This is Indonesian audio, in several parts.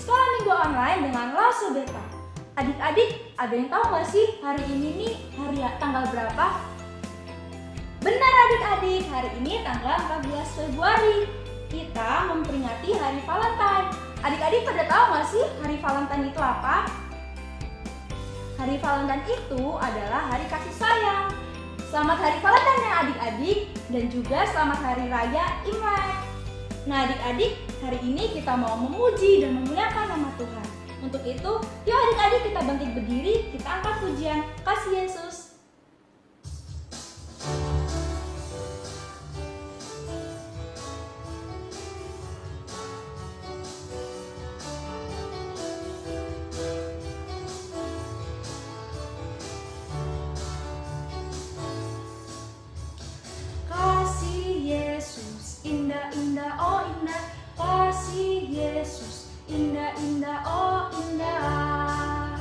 sekolah minggu online dengan Lause Beta. Adik-adik, ada yang tahu nggak sih hari ini nih tanggal berapa? Benar adik-adik, hari ini tanggal 14 Februari. Kita memperingati Hari Valentine. Adik-adik pada tahu nggak sih Hari Valentine itu apa? Hari Valentine itu adalah hari kasih sayang. Selamat Hari Valentine ya adik-adik, dan juga selamat Hari Raya Imlek. Nah adik-adik, hari ini kita mau memuji dan memuliakan nama Tuhan. Untuk itu, yuk adik-adik kita bangkit berdiri, kita angkat pujian Kasih Yesus. Kasih Yesus, indah-indah, oh indah. Kasih Yesus, indah-indah, oh indah.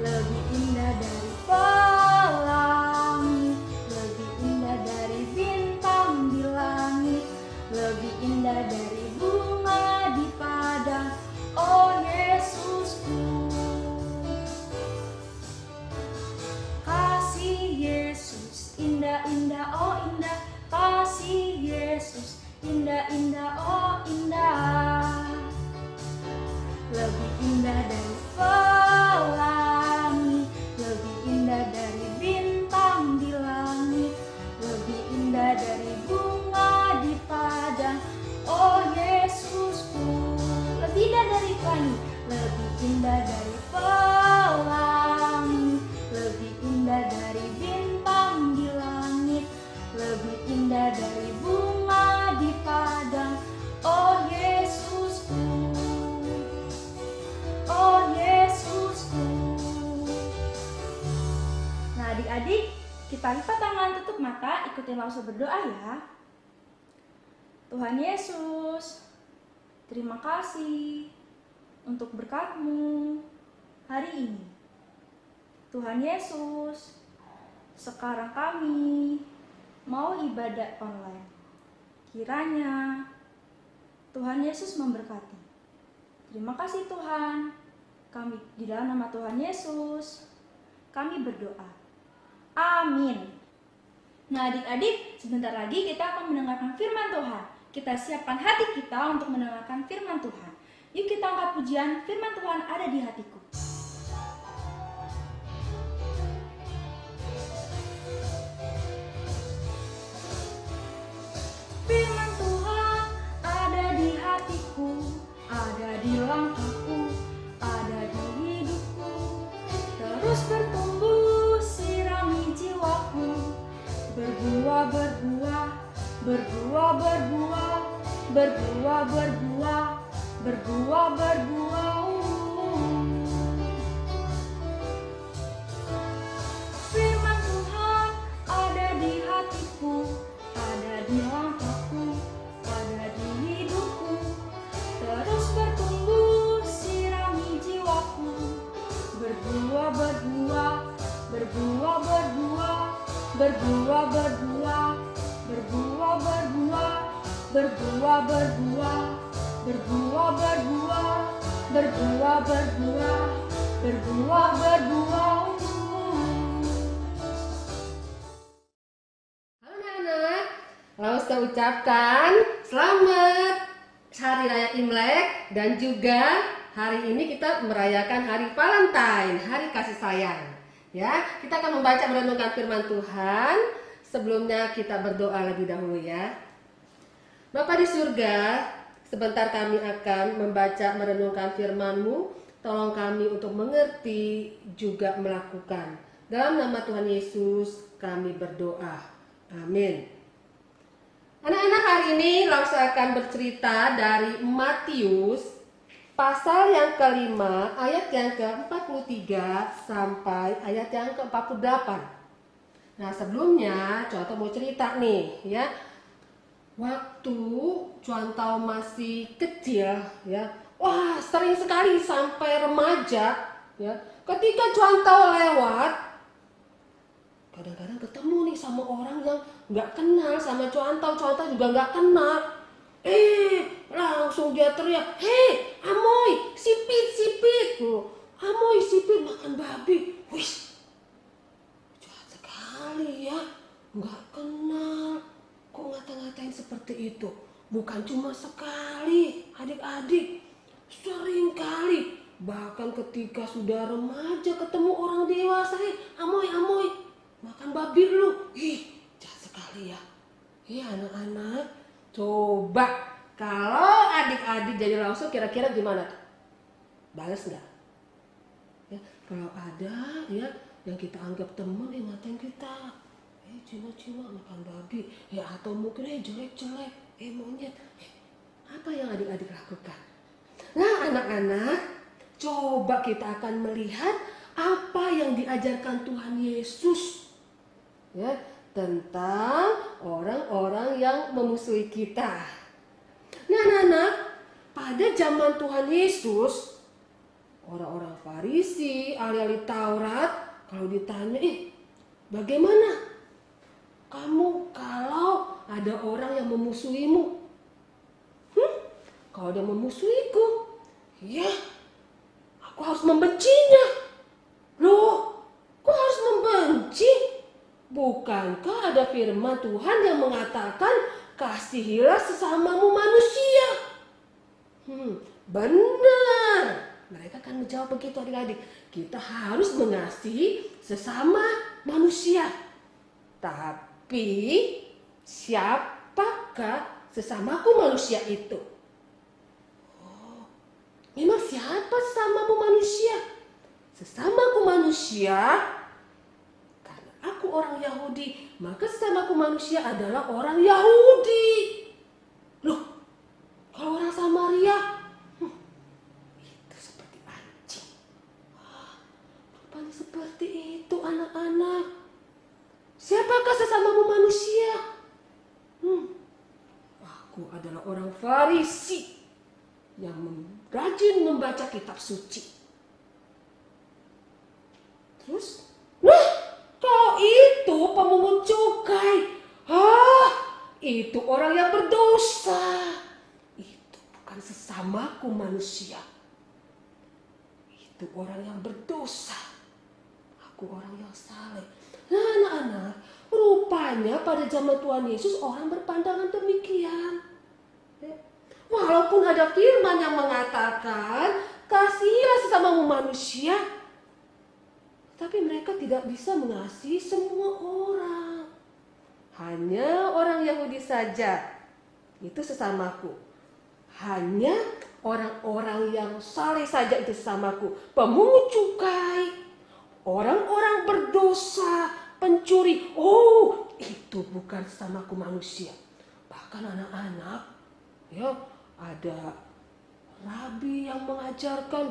Lebih indah dari pelangi, lebih indah dari bintang di langit, lebih indah dari bunga di padang, oh Yesusku. Kasih Yesus, indah-indah, oh indah. Kasih Yesus, indah-indah, oh indah. Lebih indah dari pelangi, lebih indah dari bintang di langit, lebih indah dari bunga di padang, oh Yesusku. Lebih indah dari pelangi, lebih indah dari pelangi, lebih indah dari bintang di langit, lebih indah dari bunga di padang, oh Yesusku. Oh Yesusku. Nah adik-adik, kita lipat tangan, tutup mata, ikutin Lause berdoa ya. Tuhan Yesus, terima kasih untuk berkat-Mu hari ini. Tuhan Yesus, sekarang kami mau ibadah online. Kiranya Tuhan Yesus memberkati. Terima kasih Tuhan. Kami di dalam nama Tuhan Yesus, kami berdoa. Amin. Nah adik-adik, sebentar lagi kita akan mendengarkan firman Tuhan. Kita siapkan hati kita untuk mendengarkan firman Tuhan. Yuk kita angkat pujian, firman Tuhan ada di hatiku. Firman Tuhan ada di hatiku, ada di langkahku, ada di hidupku. Terus bertumbuh, sirami jiwaku. Berbuah, berbuah, berbuah, berbuah, berbuah, berbuah, berbuah, berbuah. Firman Tuhan ada di hatiku, ada di langkahku, ada di hidupku. Terus bertumbuh, sirami jiwaku. Berbuah, berbuah, berbuah, berbuah, berbuah, berbuah, berbuah, berbuah, berbuah, berbuah, berbuah, berbuah, berbuah, berbuah, berbuah, berbuah. Halo anak-anak, Lause ucapkan selamat Hari Raya Imlek, dan juga hari ini kita merayakan Hari Valentine, Hari Kasih Sayang. Ya, kita akan membaca merenungkan firman Tuhan. Sebelumnya kita berdoa lebih dahulu ya. Bapa di surga, sebentar kami akan membaca merenungkan firman-Mu. Tolong kami untuk mengerti juga melakukan. Dalam nama Tuhan Yesus kami berdoa. Amin. Anak-anak, hari ini Lause akan bercerita dari Matius pasal yang kelima, ayat yang ke-43 sampai ayat yang ke-48. Nah sebelumnya Cuantau mau cerita nih ya. Waktu Cuantau masih kecil ya, wah sering sekali sampai remaja ya, ketika Cuantau lewat, kadang-kadang ketemu nih sama orang yang nggak kenal sama Cuantau juga nggak kenal. langsung dia teriak, "Hei, Amoy, sipit, sipit." "Amoy, sipit makan babi." Wih, jahat sekali ya. Nggak kenal. Kok ngata-ngatain seperti itu? Bukan cuma sekali, adik-adik. Sering kali. Bahkan ketika sudah remaja ketemu orang dewasa, "Amoy, Amoy, makan babi lu." Ih, jahat sekali ya. Anak-anak, coba kalau adik-adik jadi langsung kira-kira gimana tuh? Balas nggak? Ya, kalau ada ya yang kita anggap teman yang ngatain kita, cuma-cuma makan babi, atau mungkin jelek-jelek, monyet, apa yang adik-adik lakukan? Nah, anak-anak, coba kita akan melihat apa yang diajarkan Tuhan Yesus ya tentang orang-orang yang memusuhi kita. Nah, anak-anak, pada zaman Tuhan Yesus, orang-orang Farisi, ahli-ahli Taurat, kalau ditanya, bagaimana kamu kalau ada orang yang memusuhimu? Kalau dia memusuhiku, ya aku harus membencinya. Loh, kok harus membenci? Bukankah ada firman Tuhan yang mengatakan kasihilah sesamamu manusia? Benar. Mereka akan menjawab begitu adik-adik. Kita harus mengasihi sesama manusia. Tapi siapakah sesamaku manusia itu? Memang siapa sesamamu manusia? Sesamaku manusia, karena aku orang Yahudi, maka sesamaku manusia adalah orang Yahudi. Loh, kalau orang Samaria, itu seperti anjing. Rupanya seperti itu anak-anak. Siapakah sesamamu manusia? Aku adalah orang Farisi yang rajin membaca kitab suci. Terus, kau itu pemungut cukai. Itu orang yang berdosa. Itu bukan sesamaku manusia. Itu orang yang berdosa. Aku orang yang saleh. Nah, anak-anak, rupanya pada zaman Tuhan Yesus orang berpandangan demikian. Walaupun ada firman yang mengatakan kasihilah sesamamu manusia, tapi mereka tidak bisa mengasihi semua orang. Hanya orang Yahudi saja, itu sesamaku. Hanya orang-orang yang saleh saja itu sesamaku. Pemungut cukai, orang-orang berdosa, pencuri, itu bukan sesamaku manusia. Bahkan anak-anak, ada rabi yang mengajarkan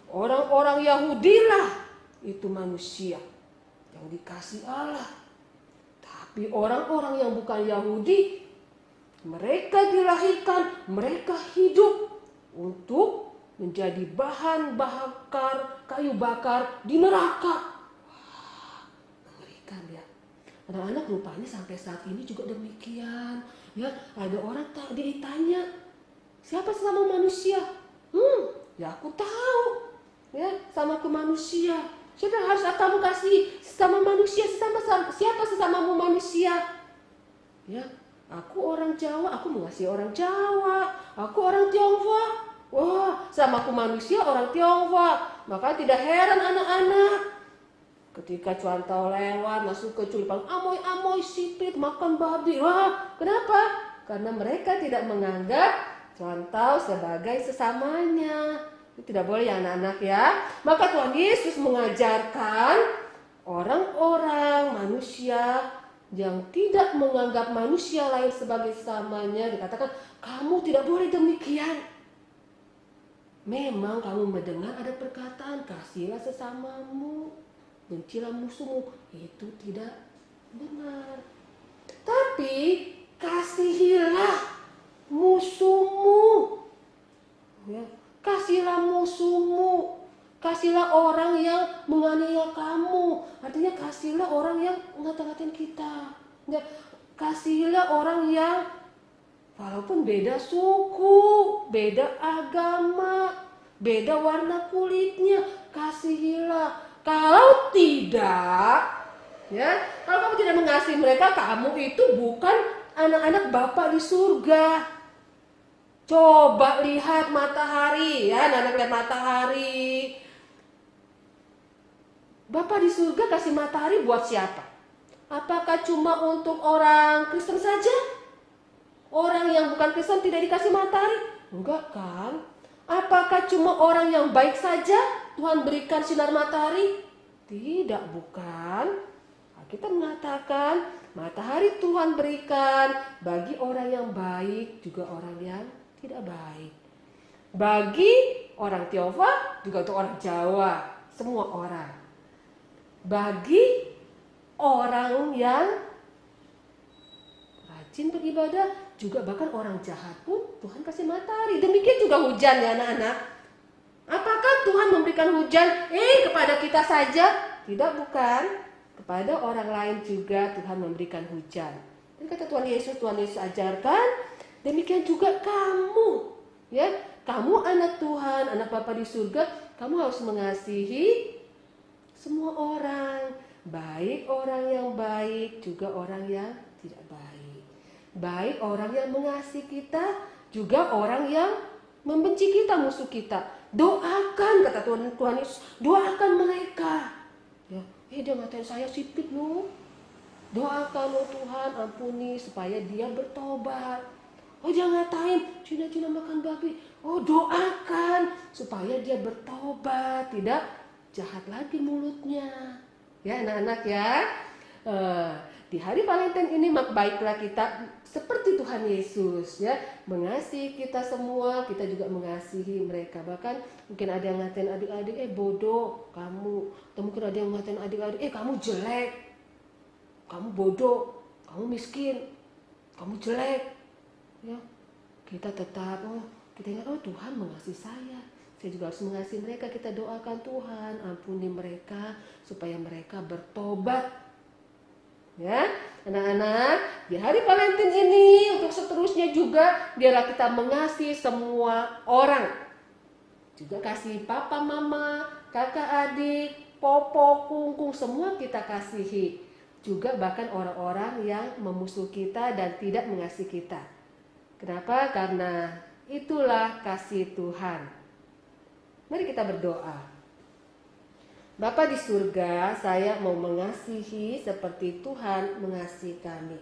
orang-orang Yahudi lah itu manusia yang dikasih Allah. Tapi orang-orang yang bukan Yahudi, mereka dilahirkan, mereka hidup untuk menjadi bahan bakar, kayu bakar di neraka. Wah, mengerikan ya. Anak-anak rupanya sampai saat ini juga demikian. Ya, ada orang ditanya, siapa sesama manusia? Ya aku tahu. Ya, sama ke manusia. Siapa yang harus kamu kasih sesama manusia? Siapa sesamamu manusia? Ya, aku orang Jawa, aku mengasihi orang Jawa. Aku orang Tionghoa. Wah, sama aku manusia orang Tionghoa. Maka tidak heran anak-anak, ketika cuantau lewat masuk ke culipan, "Amoy, sipit makan babi." Wah, kenapa? Karena mereka tidak menganggap cuantau sebagai sesamanya. Itu tidak boleh ya anak-anak ya. Maka Tuhan Yesus mengajarkan orang-orang manusia yang tidak menganggap manusia lain sebagai sesamanya, dikatakan kamu tidak boleh demikian. Memang kamu mendengar ada perkataan kasihilah sesamamu, bencilah musuhmu. Itu tidak benar. Tapi kasihilah musuhmu. Ya, kasihilah musuhmu. Kasihlah orang yang menganiaya kamu. Artinya kasihlah orang yang ngata-ngatain kita. Ya, kasihilah orang yang Walaupun beda suku, beda agama, beda warna kulitnya, kasihilah. Kalau tidak, ya, kalau kamu tidak mengasihi mereka, kamu itu bukan anak-anak Bapa di surga. Coba lihat matahari, ya, anak-anak lihat matahari. Bapa di surga kasih matahari buat siapa? Apakah cuma untuk orang Kristen saja? Orang yang bukan Kristen tidak dikasih matahari? Enggak kan? Apakah cuma orang yang baik saja Tuhan berikan sinar matahari? Tidak, bukan. Kita mengatakan matahari Tuhan berikan bagi orang yang baik juga orang yang tidak baik. Bagi orang Tionghoa juga untuk orang Jawa, semua orang. Bagi orang yang rajin beribadah, juga bahkan orang jahat pun Tuhan kasih matahari. Demikian juga hujan, ya anak-anak. Apakah Tuhan memberikan hujan kepada kita saja? Tidak, bukan. Kepada orang lain juga Tuhan memberikan hujan. Ini kata Tuhan Yesus ajarkan, demikian juga kamu. Ya, kamu anak Tuhan, anak Bapa di surga, kamu harus mengasihi semua orang. Baik orang yang baik, juga orang yang tidak baik. Baik orang yang mengasihi kita, juga orang yang membenci kita, musuh kita. Doakan, kata Tuhan Yesus, doakan mereka. Ya, dia ngatain saya sipit loh. Doakan Tuhan, ampuni supaya dia bertobat. Dia ngatain Cina makan babi. Doakan supaya dia bertobat, tidak jahat lagi mulutnya. Ya anak-anak ya. Di hari Valentine ini baiklah kita seperti Tuhan Yesus, ya, mengasihi kita semua, kita juga mengasihi mereka. Bahkan mungkin ada yang ngatain adik-adik, bodoh kamu. Atau mungkin ada yang ngatain adik-adik, kamu jelek, kamu bodoh, kamu miskin, kamu jelek. Ya, kita tetap kita ingat Tuhan mengasihi saya juga harus mengasihi mereka. Kita doakan Tuhan ampuni mereka supaya mereka bertobat. Ya, anak-anak, di hari Valentine ini untuk seterusnya juga biarlah kita mengasihi semua orang. Juga kasih papa, mama, kakak, adik, popo, kungkung, semua kita kasihi. Juga bahkan orang-orang yang memusuh kita dan tidak mengasihi kita. Kenapa? Karena itulah kasih Tuhan. Mari kita berdoa. Bapa di surga, saya mau mengasihi seperti Tuhan mengasihi kami.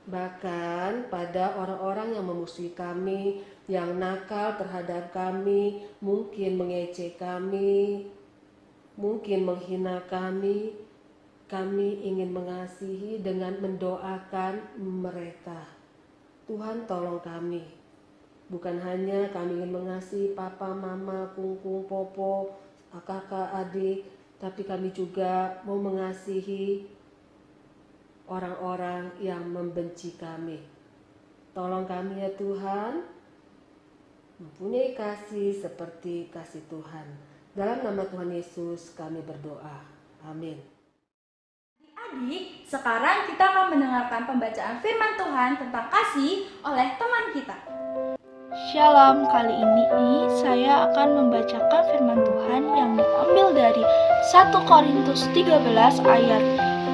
Bahkan pada orang-orang yang memusuhi kami, yang nakal terhadap kami, mungkin mengejek kami, mungkin menghina kami ingin mengasihi dengan mendoakan mereka. Tuhan tolong kami. Bukan hanya kami ingin mengasihi papa, mama, kungkung, popo, kakak, adik, tapi kami juga mau mengasihi orang-orang yang membenci kami. Tolong kami ya Tuhan, mempunyai kasih seperti kasih Tuhan. Dalam nama Tuhan Yesus kami berdoa. Amin. Adik, sekarang kita akan mendengarkan pembacaan firman Tuhan tentang kasih oleh teman kita. Shalom, kali ini saya akan membacakan firman Tuhan yang diambil dari 1 Korintus 13 ayat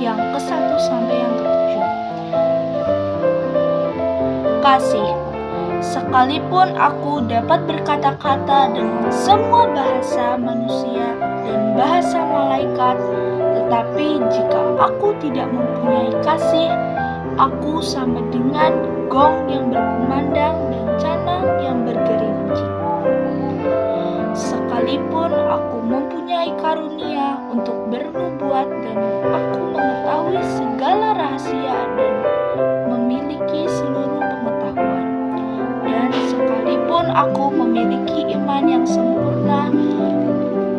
yang ke-1 sampai yang ke-7. Kasih. Sekalipun aku dapat berkata-kata dengan semua bahasa manusia dan bahasa malaikat, tetapi jika aku tidak mempunyai kasih, aku sama dengan gong yang berkumandang dan canang yang bergerincing. Sekalipun aku mempunyai karunia untuk bernubuat dan aku mengetahui segala rahasia dan memiliki seluruh pengetahuan, dan sekalipun aku memiliki iman yang sempurna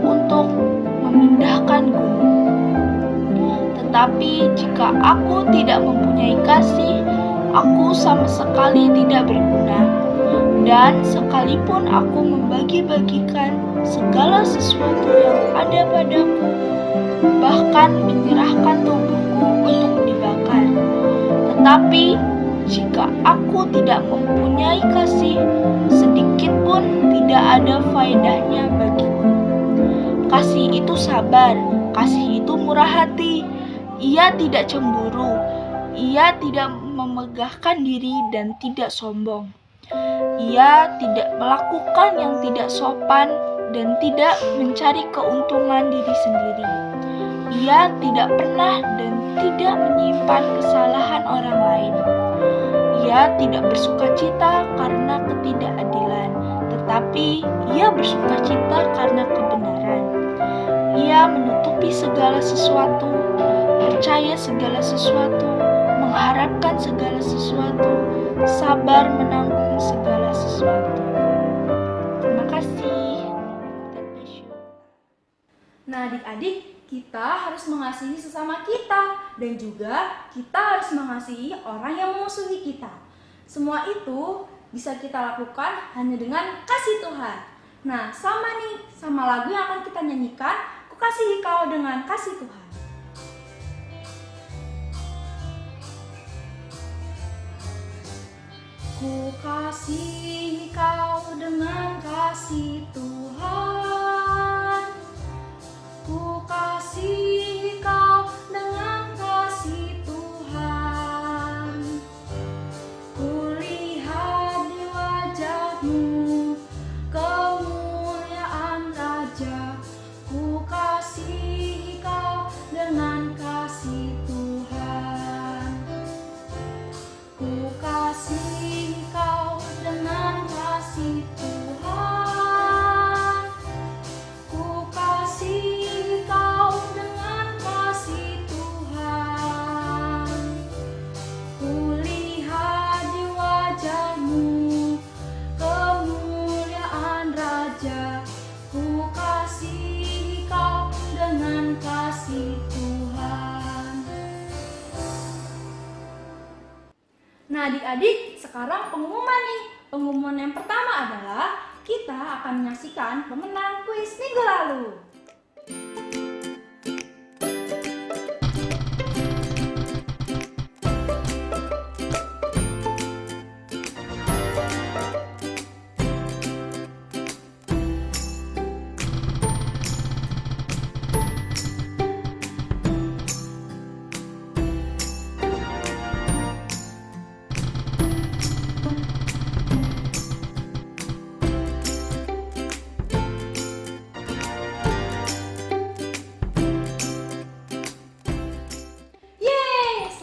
untuk memindahkan gunung, tetapi jika aku tidak mempunyai kasih, aku sama sekali tidak berguna. Dan sekalipun aku membagi-bagikan segala sesuatu yang ada padaku, bahkan menyerahkan tubuhku untuk dibakar, tetapi Jika aku tidak mempunyai kasih, sedikit pun tidak ada faedahnya bagiku. Kasih itu sabar, kasih itu murah hati. Ia tidak cemburu, ia tidak memegahkan diri dan tidak sombong. Ia tidak melakukan yang tidak sopan dan tidak mencari keuntungan diri sendiri. Ia tidak pernah dan tidak menyimpan kesalahan orang lain. Ia tidak bersukacita karena ketidakadilan, tetapi ia bersukacita karena kebenaran. Ia menutupi segala sesuatu, percaya segala sesuatu, mengharapkan segala sesuatu, sabar menanggung segala sesuatu. Terima kasih. God bless you. Nah, adik-adik, kita harus mengasihi sesama kita dan juga kita harus mengasihi orang yang memusuhi kita. Semua itu bisa kita lakukan hanya dengan kasih Tuhan. Nah, sama lagu yang akan kita nyanyikan, Ku Kasihi Kau dengan Kasih Tuhan. Ku kasihi kau dengan kasih Tuhan. Ku kasihi kau dengan kasih Tuhan. Ku lihat di wajahmu kemuliaan Raja. Ku kasihi kau dengan kasih Tuhan. Ku kasihi kau dengan kasih Tuhan. Ku kasihi kau dengan kasih Tuhan. Ku lihat di wajahmu kemuliaan Raja. Ku kasihi kau dengan kasih Tuhan. Nah, adik-adik, sekarang pengumuman nih. Pengumuman yang pertama adalah kita akan menyaksikan pemenang kuis minggu lalu.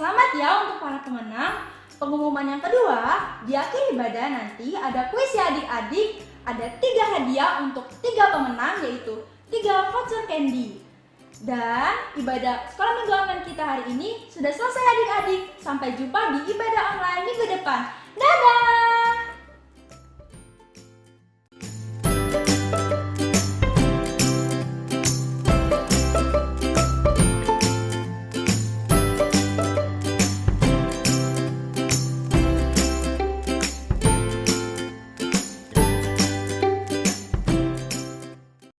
Selamat ya untuk para pemenang. Pengumuman yang kedua, di akhir ibadah nanti ada kuis ya adik-adik. Ada 3 hadiah untuk 3 pemenang, yaitu 3 voucher candy. Dan ibadah sekolah minggu online kita hari ini sudah selesai adik-adik. Sampai jumpa di ibadah online minggu depan. Dadah!